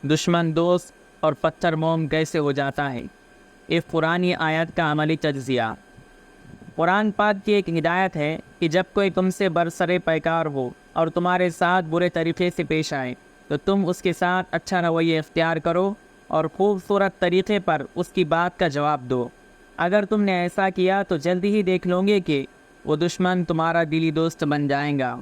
دشمن دوست اور پتھر موم کیسے ہو جاتا ہے۔ ایک پرانی آیت کا عملی تجزیہ۔ قرآن پاک کی ایک ہدایت ہے کہ جب کوئی تم سے برسر پیکار ہو اور تمہارے ساتھ برے طریقے سے پیش آئے تو تم اس کے ساتھ اچھا رویہ اختیار کرو اور خوبصورت طریقے پر اس کی بات کا جواب دو۔ اگر تم نے ایسا کیا تو جلدی ہی دیکھ لو گے کہ وہ دشمن تمہارا دلی دوست بن جائے گا۔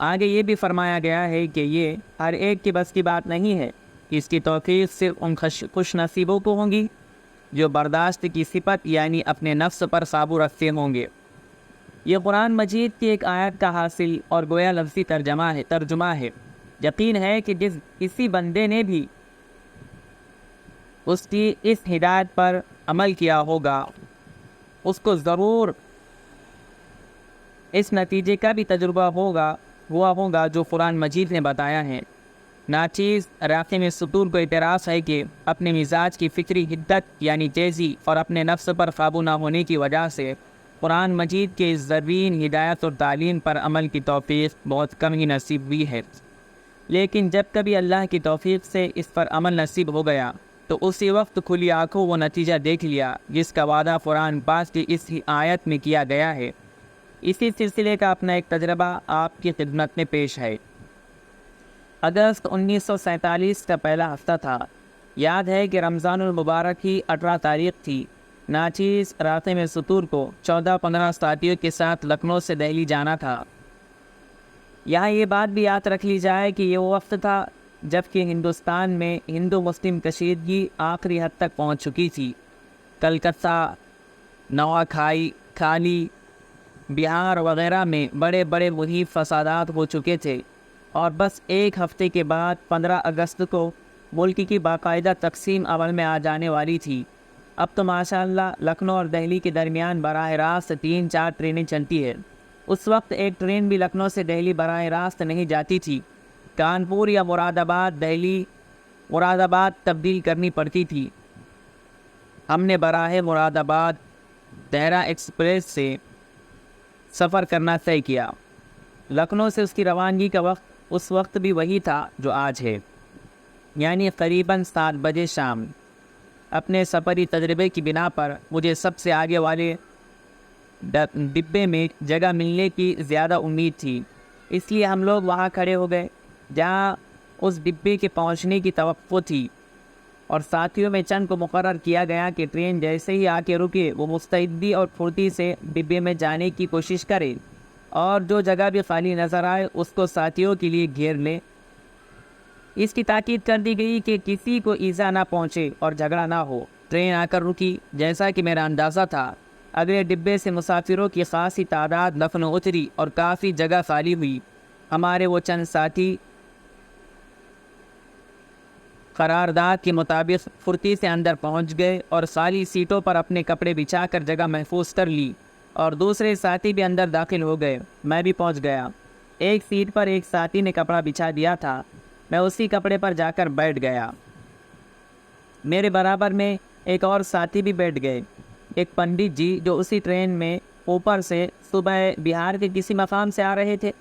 آگے یہ بھی فرمایا گیا ہے کہ یہ ہر ایک کے بس کی بات نہیں ہے کہ اس کی توفیق صرف ان خوش نصیبوں کو ہوں گی جو برداشت کی صفت یعنی اپنے نفس پر قابو رکھتے ہوں گے۔ یہ قرآن مجید کی ایک آیت کا حاصل اور گویا لفظی ترجمہ ہے۔ یقین ہے کہ جس کسی بندے نے بھی اس کی اس ہدایت پر عمل کیا ہوگا اس کو ضرور اس نتیجے کا بھی تجربہ ہوا ہوگا جو قرآن مجید نے بتایا ہے۔ ناچیز راقم سطور کو اعتراض ہے کہ اپنے مزاج کی فکری حدت یعنی تیزی اور اپنے نفس پر قابو نہ ہونے کی وجہ سے قرآن مجید کے اس زرین ہدایت اور تعلیم پر عمل کی توفیق بہت کم ہی نصیب ہوئی ہے۔ لیکن جب کبھی اللہ کی توفیق سے اس پر عمل نصیب ہو گیا تو اسی وقت کھلی آنکھوں وہ نتیجہ دیکھ لیا جس کا وعدہ قرآن پاک کی اس ہی آیت میں کیا گیا ہے۔ اسی سلسلے کا اپنا ایک تجربہ آپ کی خدمت میں پیش ہے۔ اگست 1947 کا پہلا ہفتہ تھا۔ یاد ہے کہ رمضان المبارک کی 18 تاریخ تھی۔ ناچیز راقم سطور کو 14-15 ساتھیوں کے ساتھ لکھنؤ سے دہلی جانا تھا۔ یہاں یہ بات بھی یاد رکھ لی جائے کہ یہ وہ وقت تھا جب کہ ہندوستان میں ہندو مسلم کشیدگی آخری حد تک پہنچ چکی تھی۔ کلکتہ، نوئیکھالی، بہار وغیرہ میں بڑے بڑے مہیب فسادات ہو چکے تھے اور بس ایک ہفتے کے بعد 15 اگست کو ملک کی باقاعدہ تقسیم عمل میں آ جانے والی تھی۔ اب تو ماشاءاللہ لکھنؤ اور دہلی کے درمیان براہ راست 3-4 ٹرینیں چلتی ہیں۔ اس وقت ایک ٹرین بھی لکھنؤ سے دہلی براہ راست نہیں جاتی تھی۔ کانپور یا مراد آباد تبدیل کرنی پڑتی تھی۔ ہم نے براہ مراد آباد دہرہ ایکسپریس سے سفر کرنا طے کیا۔ لکھنؤ سے اس کی روانگی کا وقت اس وقت بھی وہی تھا جو آج ہے، یعنی قریباً 7 بجے شام۔ اپنے سفری تجربے کی بنا پر مجھے سب سے آگے والے ڈبے میں جگہ ملنے کی زیادہ امید تھی، اس لیے ہم لوگ وہاں کھڑے ہو گئے جہاں اس ڈبے کے پہنچنے کی توقع تھی، اور ساتھیوں میں چند کو مقرر کیا گیا کہ ٹرین جیسے ہی آ کے رکے وہ مستعدی اور پھرتی سے ڈبے میں جانے کی کوشش کرے اور جو جگہ بھی خالی نظر آئے اس کو ساتھیوں کے لیے گھیر لے۔ اس کی تاکید کر دی گئی کہ کسی کو ایذا نہ پہنچے اور جھگڑا نہ ہو۔ ٹرین آ کر رکی۔ جیسا کہ میرا اندازہ تھا اگلے ڈبے سے مسافروں کی خاصی تعداد لکھنؤ اتری اور کافی جگہ خالی ہوئی۔ ہمارے وہ چند ساتھی قرارداد کے مطابق پھرتی سے اندر پہنچ گئے اور خالی سیٹوں پر اپنے کپڑے بچھا کر جگہ محفوظ کر لی، اور دوسرے ساتھی بھی اندر داخل ہو گئے۔ میں بھی پہنچ گیا۔ ایک سیٹ پر ایک ساتھی نے کپڑا بچھا دیا تھا، میں اسی کپڑے پر جا کر بیٹھ گیا۔ میرے برابر میں ایک اور ساتھی بھی بیٹھ گئے، ایک پنڈت جی جو اسی ٹرین میں اوپر سے صبح بہار کے کسی مقام سے آ رہے تھے،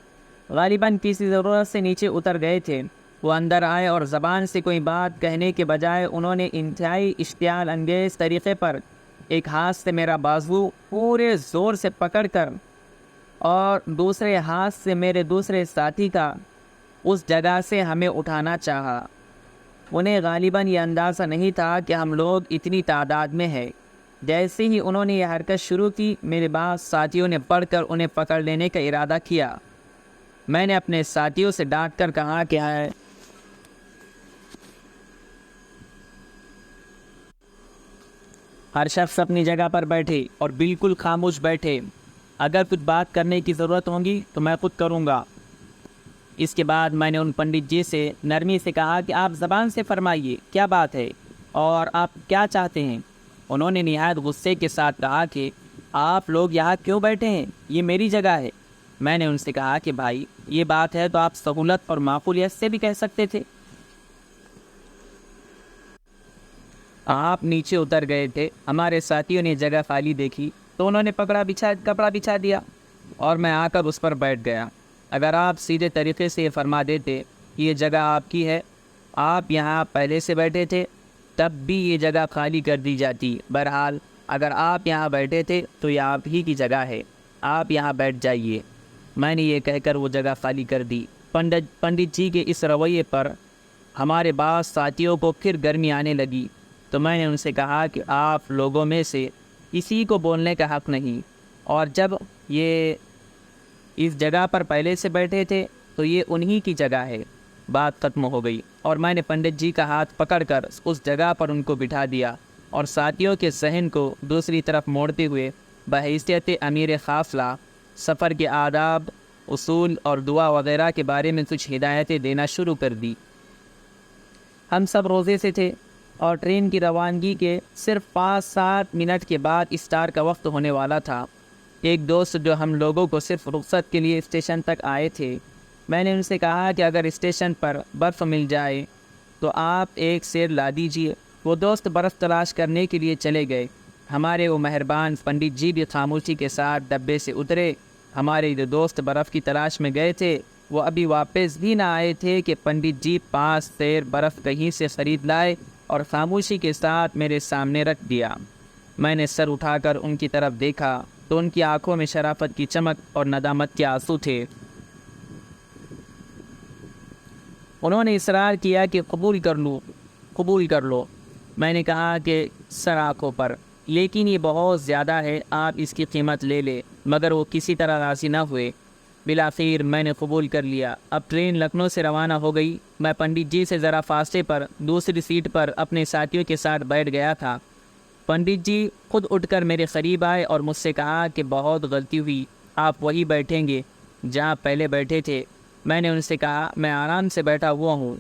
غالباً کسی ضرورت سے نیچے اتر گئے تھے۔ وہ اندر آئے اور زبان سے کوئی بات کہنے کے بجائے انہوں نے انتہائی اشتعال انگیز طریقے پر ایک ہاتھ سے میرا بازو پورے زور سے پکڑ کر اور دوسرے ہاتھ سے میرے دوسرے ساتھی کا اس جگہ سے ہمیں اٹھانا چاہا۔ انہیں غالباً یہ اندازہ نہیں تھا کہ ہم لوگ اتنی تعداد میں ہیں۔ جیسے ہی انہوں نے یہ حرکت شروع کی میرے بعض ساتھیوں نے پڑھ کر انہیں پکڑ لینے کا ارادہ کیا۔ میں نے اپنے ساتھیوں سے ڈانٹ کر کہا کہ ہر شخص اپنی جگہ پر بیٹھے اور بالکل خاموش بیٹھے۔ اگر کچھ بات کرنے کی ضرورت ہوگی تو میں خود کروں گا۔ اس کے بعد میں نے ان پنڈت جی سے نرمی سے کہا کہ آپ زبان سے فرمائیے، کیا بات ہے اور آپ کیا چاہتے ہیں؟ انہوں نے نہایت غصے کے ساتھ کہا کہ آپ لوگ یہاں کیوں بیٹھے ہیں؟ یہ میری جگہ ہے۔ میں نے ان سے کہا کہ بھائی یہ بات ہے تو آپ سہولت اور معقولیت سے بھی کہہ سکتے تھے۔ آپ نیچے اتر گئے تھے۔ ہمارے ساتھیوں نے جگہ خالی دیکھی تو انہوں نے کپڑا بچھا دیا اور میں آ کر اس پر بیٹھ گیا۔ اگر آپ سیدھے طریقے سے یہ فرما دیتے کہ یہ جگہ آپ کی ہے آپ یہاں پہلے سے بیٹھے تھے تب بھی یہ جگہ خالی کر دی جاتی۔ بہرحال اگر آپ یہاں بیٹھے تھے تو یہ آپ ہی کی جگہ ہے، آپ یہاں بیٹھ جائیے۔ میں نے یہ کہہ کر وہ جگہ خالی کر دی۔ پنڈت جی کے اس رویے پر ہمارے بعض ساتھیوں کو پھر گرمی آنے لگی، تو میں نے ان سے کہا کہ آپ لوگوں میں سے کسی کو بولنے کا حق نہیں، اور جب یہ اس جگہ پر پہلے سے بیٹھے تھے تو یہ انہی کی جگہ ہے۔ بات ختم ہو گئی اور میں نے پنڈت جی کا ہاتھ پکڑ کر اس جگہ پر ان کو بٹھا دیا اور ساتھیوں کے ذہن کو دوسری طرف موڑتے ہوئے بحیثیت امیر قافلہ سفر کے آداب، اصول اور دعا وغیرہ کے بارے میں کچھ ہدایتیں دینا شروع کر دی۔ ہم سب روزے سے تھے اور ٹرین کی روانگی کے صرف 5-7 منٹ کے بعد افطار کا وقت ہونے والا تھا۔ ایک دوست جو ہم لوگوں کو صرف رخصت کے لیے اسٹیشن تک آئے تھے، میں نے ان سے کہا کہ اگر اسٹیشن پر برف مل جائے تو آپ ایک سیر لا دیجیے۔ وہ دوست برف تلاش کرنے کے لیے چلے گئے۔ ہمارے وہ مہربان پنڈت جی بھی خاموشی کے ساتھ ڈبے سے اترے۔ ہمارے جو دوست برف کی تلاش میں گئے تھے وہ ابھی واپس بھی نہ آئے تھے کہ پنڈت جی 5 سیر برف کہیں سے خرید لائے اور خاموشی کے ساتھ میرے سامنے رکھ دیا۔ میں نے سر اٹھا کر ان کی طرف دیکھا تو ان کی آنکھوں میں شرافت کی چمک اور ندامت کے آنسو تھے۔ انہوں نے اصرار کیا کہ قبول کر لو۔ میں نے کہا کہ سر آنکھوں پر، لیکن یہ بہت زیادہ ہے، آپ اس کی قیمت لے لے، مگر وہ کسی طرح راضی نہ ہوئے۔ بالآخر میں نے قبول کر لیا۔ اب ٹرین لکھنؤ سے روانہ ہو گئی۔ میں پنڈت جی سے ذرا فاصلے پر دوسری سیٹ پر اپنے ساتھیوں کے ساتھ بیٹھ گیا تھا۔ پنڈت جی خود اٹھ کر میرے قریب آئے اور مجھ سے کہا کہ بہت غلطی ہوئی، آپ وہی بیٹھیں گے جہاں پہلے بیٹھے تھے۔ میں نے ان سے کہا میں آرام سے بیٹھا ہوا ہوں۔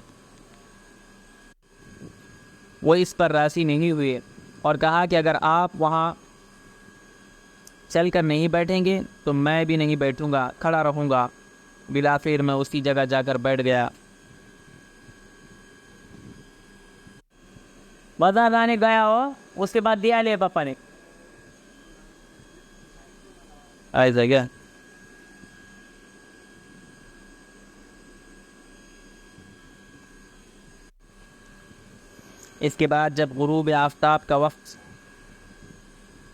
وہ اس پر راضی نہیں ہوئے اور کہا کہ اگر آپ وہاں چل کر نہیں بیٹھیں گے تو میں بھی نہیں بیٹھوں گا، کھڑا رہوں گا۔ بالآخر میں اسی جگہ جا کر بیٹھ گیا۔ بازار لانے گیا ہو، اس کے بعد دیا لے پاپا نے ایسا کیا؟ اس کے بعد جب غروب آفتاب کا وقت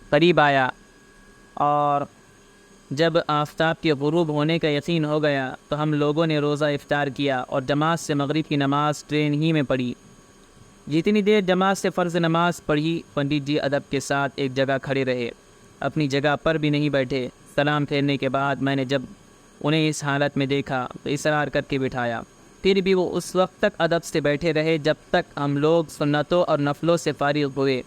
قریب آیا اور جب آفتاب کے غروب ہونے کا یقین ہو گیا تو ہم لوگوں نے روزہ افطار کیا اور جماعت سے مغرب کی نماز ٹرین ہی میں پڑھی۔ جتنی دیر جماعت سے فرض نماز پڑھی، پنڈت جی ادب کے ساتھ ایک جگہ کھڑے رہے، اپنی جگہ پر بھی نہیں بیٹھے۔ سلام پھیرنے کے بعد میں نے جب انہیں اس حالت میں دیکھا تو اصرار کر کے بٹھایا۔ پھر بھی وہ اس وقت تک ادب سے بیٹھے رہے جب تک ہم لوگ سنتوں اور نفلوں سے فارغ ہوئے۔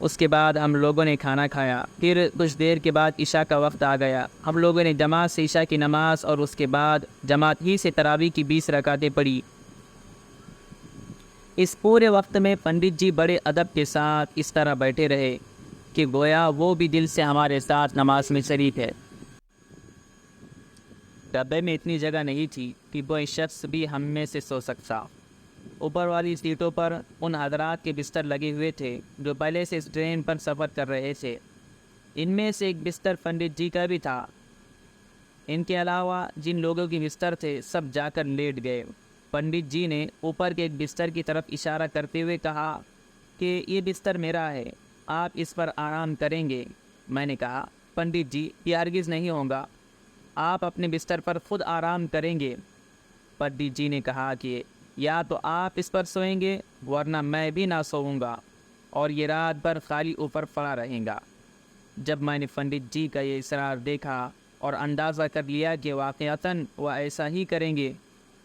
اس کے بعد ہم لوگوں نے کھانا کھایا۔ پھر کچھ دیر کے بعد عشاء کا وقت آ گیا۔ ہم لوگوں نے جماعت سے عشاء کی نماز اور اس کے بعد جماعت ہی سے تراویح کی 20 رکعتیں پڑھی۔ اس پورے وقت میں پنڈت جی بڑے ادب کے ساتھ اس طرح بیٹھے رہے کہ گویا وہ بھی دل سے ہمارے ساتھ نماز میں شریک ہے۔ ڈبے میں اتنی جگہ نہیں تھی کہ کوئی شخص بھی ہم میں سے سو سکتا۔ اوپر والی سیٹوں پر ان حضرات کے بستر لگے ہوئے تھے جو پہلے سے اس ٹرین پر سفر کر رہے تھے۔ ان میں سے ایک بستر پنڈت جی کا بھی تھا۔ ان کے علاوہ جن لوگوں کے بستر تھے سب جا کر لیٹ گئے۔ پنڈت جی نے اوپر کے ایک بستر کی طرف اشارہ کرتے ہوئے کہا کہ یہ بستر میرا ہے، آپ اس پر آرام کریں گے۔ میں نے کہا پنڈت جی یہ ہرگز نہیں ہوگا، آپ اپنے بستر پر خود آرام کریں گے۔ پنڈت جی نے کہا کہ یا تو آپ اس پر سوئیں گے ورنہ میں بھی نہ سوؤں گا اور یہ رات بھر خالی اوپر پڑا رہیں گا۔ جب میں نے پنڈت جی کا یہ اصرار دیکھا اور اندازہ کر لیا کہ واقعتاً وہ ایسا ہی کریں گے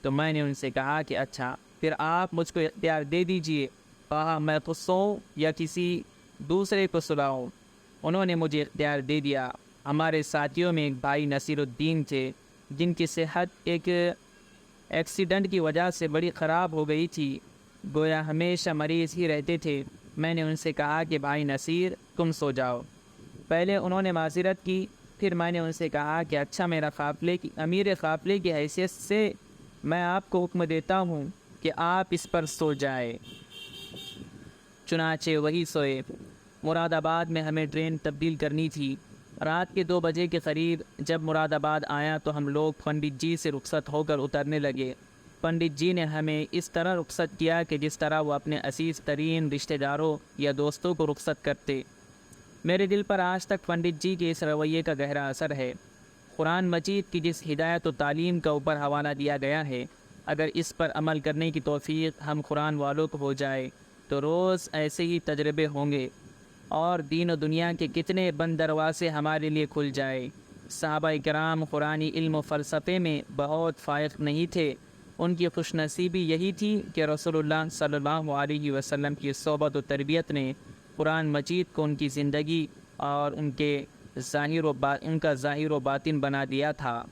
تو میں نے ان سے کہا کہ اچھا پھر آپ مجھ کو اختیار دے دیجئے، کہا میں خود سوؤں یا کسی دوسرے کو سلاؤں۔ انہوں نے مجھے اختیار دے دیا۔ ہمارے ساتھیوں میں ایک بھائی نصیر الدین تھے جن کی صحت ایک ایکسیڈنٹ کی وجہ سے بڑی خراب ہو گئی تھی، گویا ہمیشہ مریض ہی رہتے تھے۔ میں نے ان سے کہا کہ بھائی نصیر تم سو جاؤ۔ پہلے انہوں نے معذرت کی، پھر میں نے ان سے کہا کہ اچھا میرا امیر قافلے کی حیثیت سے میں آپ کو حکم دیتا ہوں کہ آپ اس پر سو جائے۔ چنانچہ وہی سوئے۔ مراد آباد میں ہمیں ٹرین تبدیل کرنی تھی۔ رات کے 2 بجے کے قریب جب مراد آباد آیا تو ہم لوگ پنڈت جی سے رخصت ہو کر اترنے لگے۔ پنڈت جی نے ہمیں اس طرح رخصت کیا کہ جس طرح وہ اپنے عزیز ترین رشتہ داروں یا دوستوں کو رخصت کرتے۔ میرے دل پر آج تک پنڈت جی کے اس رویے کا گہرا اثر ہے۔ قرآن مجید کی جس ہدایت و تعلیم کا اوپر حوالہ دیا گیا ہے، اگر اس پر عمل کرنے کی توفیق ہم قرآن والوں کو ہو جائے تو روز ایسے ہی تجربے ہوں گے اور دین و دنیا کے کتنے بند دروازے ہمارے لیے کھل جائے۔ صحابہ کرام قرآنی علم و فلسفے میں بہت فائق نہیں تھے، ان کی خوش نصیبی یہی تھی کہ رسول اللہ صلی اللہ علیہ وسلم کی صحبت و تربیت نے قرآن مجید کو ان کی زندگی اور ان کا ظاہر و باطن بنا دیا تھا۔